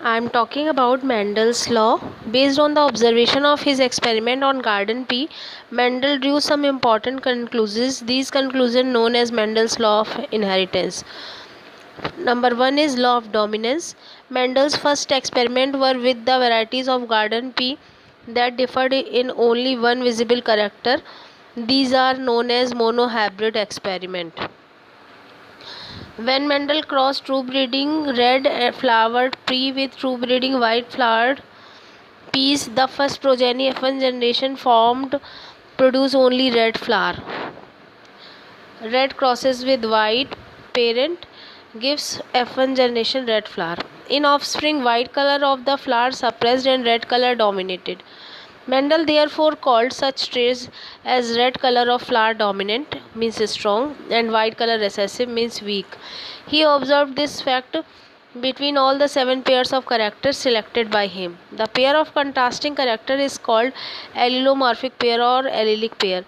I am talking about Mendel's law. Based on the observation of his experiment on garden pea, Mendel drew some important conclusions. These conclusions known as Mendel's law of inheritance. Number 1 is law of dominance. Mendel's first experiment were with the varieties of garden pea that differed in only one visible character. These are known as monohybrid experiment. When Mendel crossed true breeding red flowered pea with true breeding white flowered peas, the first progeny F1 generation formed produce only red flower. Red crosses with white parent gives F1 generation red flower. In offspring, white color of the flower suppressed and red color dominated. Mendel therefore called such traits as red color of flower dominant means strong and white color recessive means weak. He observed this fact between all the 7 pairs of characters selected by him. The pair of contrasting character is called allelomorphic pair or allelic pair,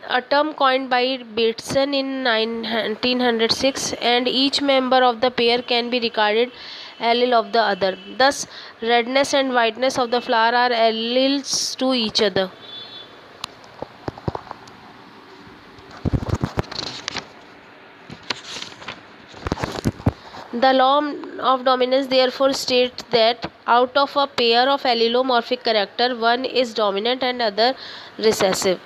a term coined by Bateson in 1906, and each member of the pair can be regarded allele of the other. Thus, redness and whiteness of the flower are alleles to each other. The law of dominance therefore states that out of a pair of allelomorphic character, one is dominant and other recessive.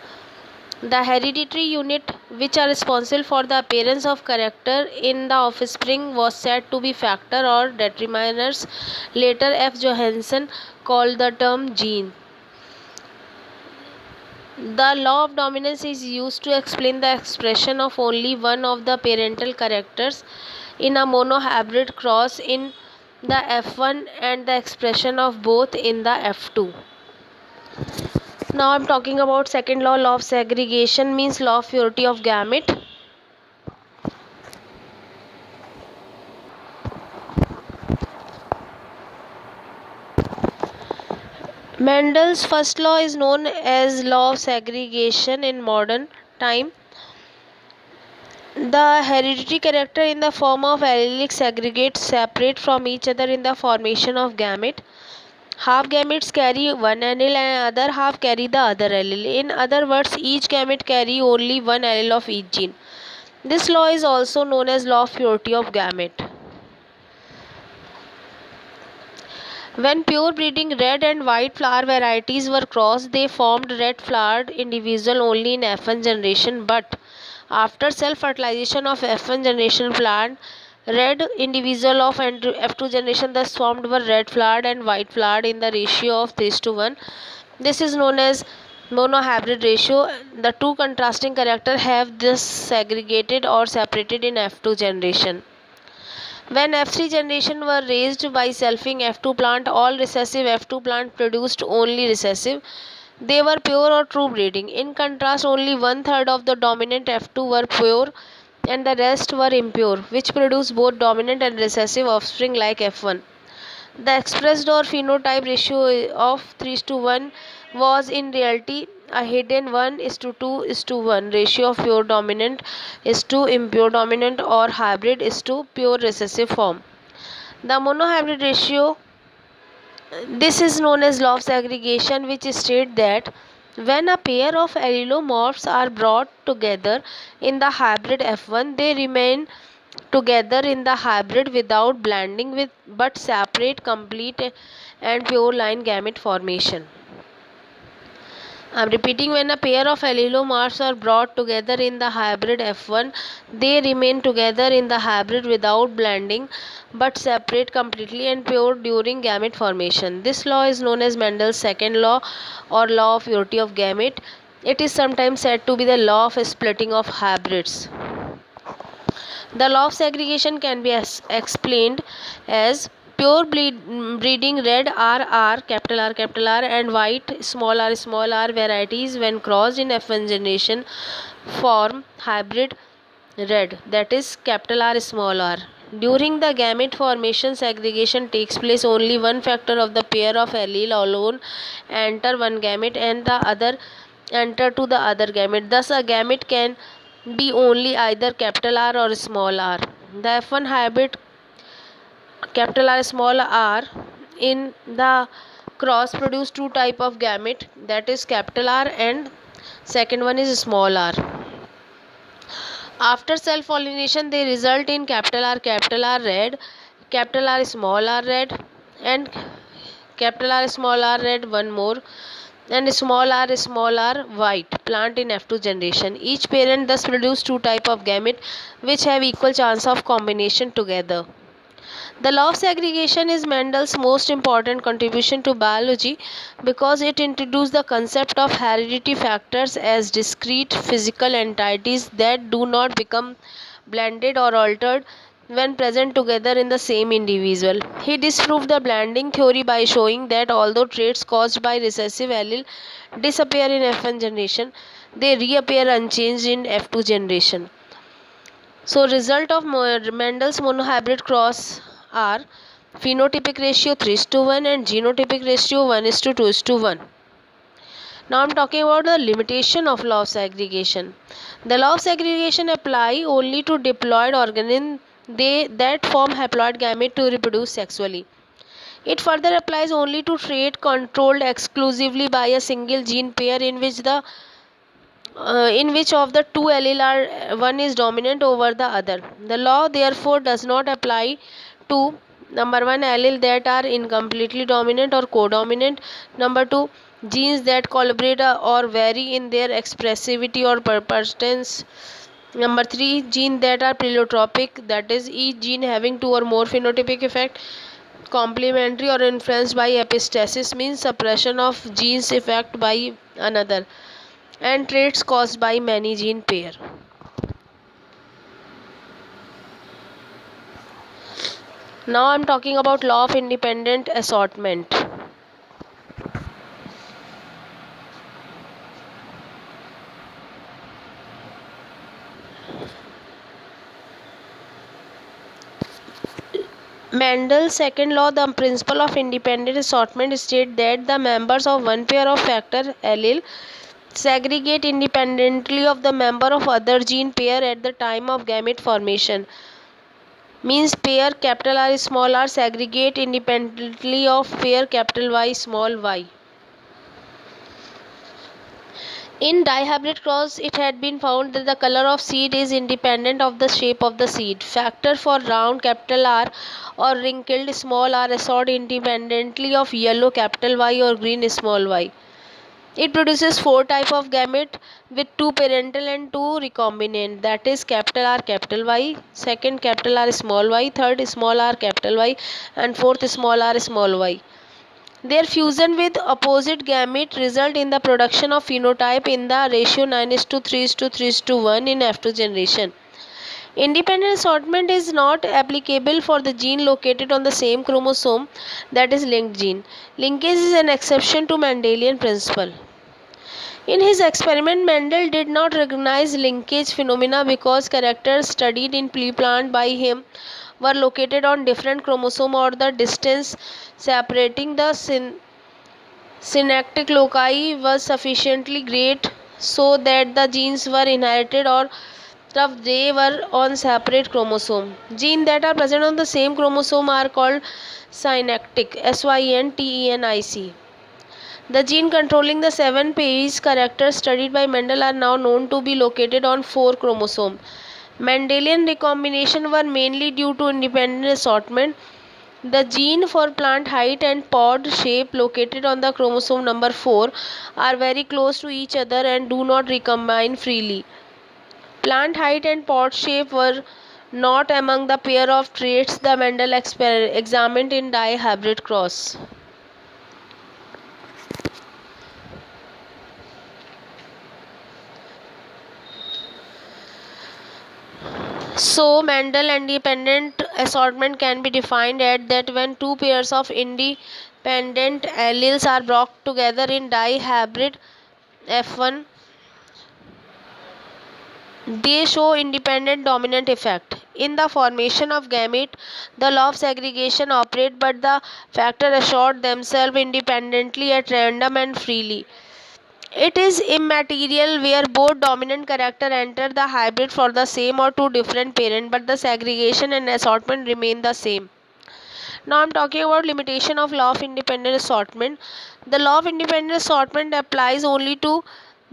The hereditary unit which are responsible for the appearance of character in the offspring was said to be factor or determiners. Later F. Johansen called the term gene. The law of dominance is used to explain the expression of only one of the parental characters in a monohybrid cross in the F1 and the expression of both in the F2. Now I am talking about second law, law of segregation means law of purity of gamete. Mendel's first law is known as law of segregation in modern time. The hereditary character in the form of allelic segregates separate from each other in the formation of gamete. Half gametes carry one allele and other half carry the other allele. In other words, each gamete carry only one allele of each gene. This law is also known as law of purity of gamete. When pure breeding red and white flower varieties were crossed, they formed red flowered individual only in F1 generation, but after self-fertilization of F1 generation plant, red individual of F2 generation thus formed were red flowered and white flowered in the ratio of 3:1. This is known as monohybrid ratio. The two contrasting characters have thus segregated or separated in F2 generation. When F3 generation were raised by selfing F2 plant, all recessive F2 plant produced only recessive. They were pure or true breeding. In contrast, only 1/3 of the dominant F2 were pure and the rest were impure, which produced both dominant and recessive offspring like F1. The expressed or phenotype ratio of 3:1 was in reality a hidden 1:2:1 ratio of pure dominant is to impure dominant or hybrid is to pure recessive form. The monohybrid ratio, this is known as law of segregation, which states that when a pair of allelomorphs are brought together in the hybrid F1, they remain together in the hybrid without blending with but separate complete and pure line gamete formation. I am repeating, when a pair of allelomorphs are brought together in the hybrid F1, they remain together in the hybrid without blending but separate completely and pure during gamete formation. This law is known as Mendel's second law or law of purity of gamete. It is sometimes said to be the law of splitting of hybrids. The law of segregation can be explained as pure breeding red R capital R and white small r varieties when crossed in F1 generation form hybrid red, that is capital R small r. During the gamete formation, segregation takes place. Only one factor of the pair of allele alone enter one gamete and the other enter to the other gamete. Thus a gamete can be only either capital R or small r. The F1 hybrid capital R small r in the cross produce two type of gamete, that is capital R and second one is small r. After self pollination they result in capital R red, capital R red, and capital R red one more, and small r white plant in F2 generation. Each parent thus produce two type of gamete which have equal chance of combination together. The law of segregation is Mendel's most important contribution to biology because it introduced the concept of heredity factors as discrete physical entities that do not become blended or altered when present together in the same individual. He disproved the blending theory by showing that although traits caused by recessive allele disappear in F1 generation, they reappear unchanged in F2 generation. So result of Mendel's monohybrid cross are phenotypic ratio 3:1 and genotypic ratio 1:2:1. Now I am talking about the limitation of law of segregation. The law of segregation apply only to diploid organisms that form haploid gamete to reproduce sexually. It further applies only to trait controlled exclusively by a single gene pair in which of the two allele are one is dominant over the other. The law therefore does not apply to number one allele that are incompletely dominant or codominant, number two genes that collaborate or vary in their expressivity or persistence, number three genes that are pleiotropic, that is each gene having two or more phenotypic effect, complementary or influenced by epistasis means suppression of genes effect by another, and traits caused by many gene pair. Now I am talking about law of independent assortment. Mendel's second law, the principle of independent assortment, states that the members of one pair of factor allele segregate independently of the member of other gene pair at the time of gamete formation. Means pair capital R small r segregate independently of pair capital Y small y. In dihybrid cross, it had been found that the color of seed is independent of the shape of the seed. Factor for round capital R or wrinkled small r assort independently of yellow capital Y or green small y. It produces four type of gamete with two parental and two recombinant, that is capital R capital Y, second capital R small y, third small r capital Y, and fourth small r small y. Their fusion with opposite gamete result in the production of phenotype in the ratio 9:3:3:1 in F2 generation. Independent assortment is not applicable for the gene located on the same chromosome, that is linked gene. Linkage is an exception to Mendelian principle. In his experiment, Mendel did not recognize linkage phenomena because characters studied in plant by him were located on different chromosomes or the distance separating the synaptic loci was sufficiently great so that the genes were inherited or if they were on separate chromosome. Genes that are present on the same chromosome are called synectic, syntenic. The gene controlling the 7 pairs characters studied by Mendel are now known to be located on 4 chromosomes. Mendelian recombination were mainly due to independent assortment. The gene for plant height and pod shape located on the chromosome number 4 are very close to each other and do not recombine freely. Plant height and pod shape were not among the pair of traits the Mendel examined in dihybrid cross. So, Mendel independent assortment can be defined as that when two pairs of independent alleles are brought together in dihybrid F1, they show independent dominant effect. In the formation of gamete, the law of segregation operates, but the factors assort themselves independently at random and freely. It is immaterial where both dominant characters enter the hybrid for the same or two different parents, but the segregation and assortment remain the same. Now I'm talking about limitation of law of independent assortment. The law of independent assortment applies only to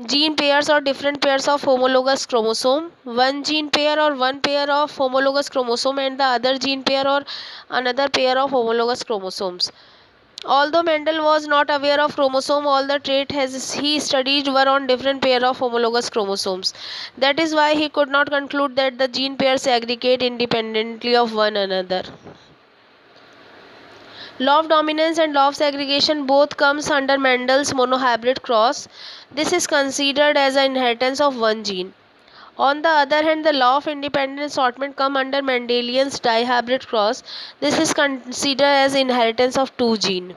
gene pairs or different pairs of homologous chromosome. One gene pair or one pair of homologous chromosome and the other gene pair or another pair of homologous chromosomes. Although Mendel was not aware of chromosome, all the traits he studied were on different pair of homologous chromosomes. That is why he could not conclude that the gene pairs aggregate independently of one another. Law of dominance and law of segregation both comes under Mendel's monohybrid cross. This is considered as an inheritance of one gene. On the other hand, the law of independent assortment comes under Mendelian's dihybrid cross. This is considered as inheritance of two genes.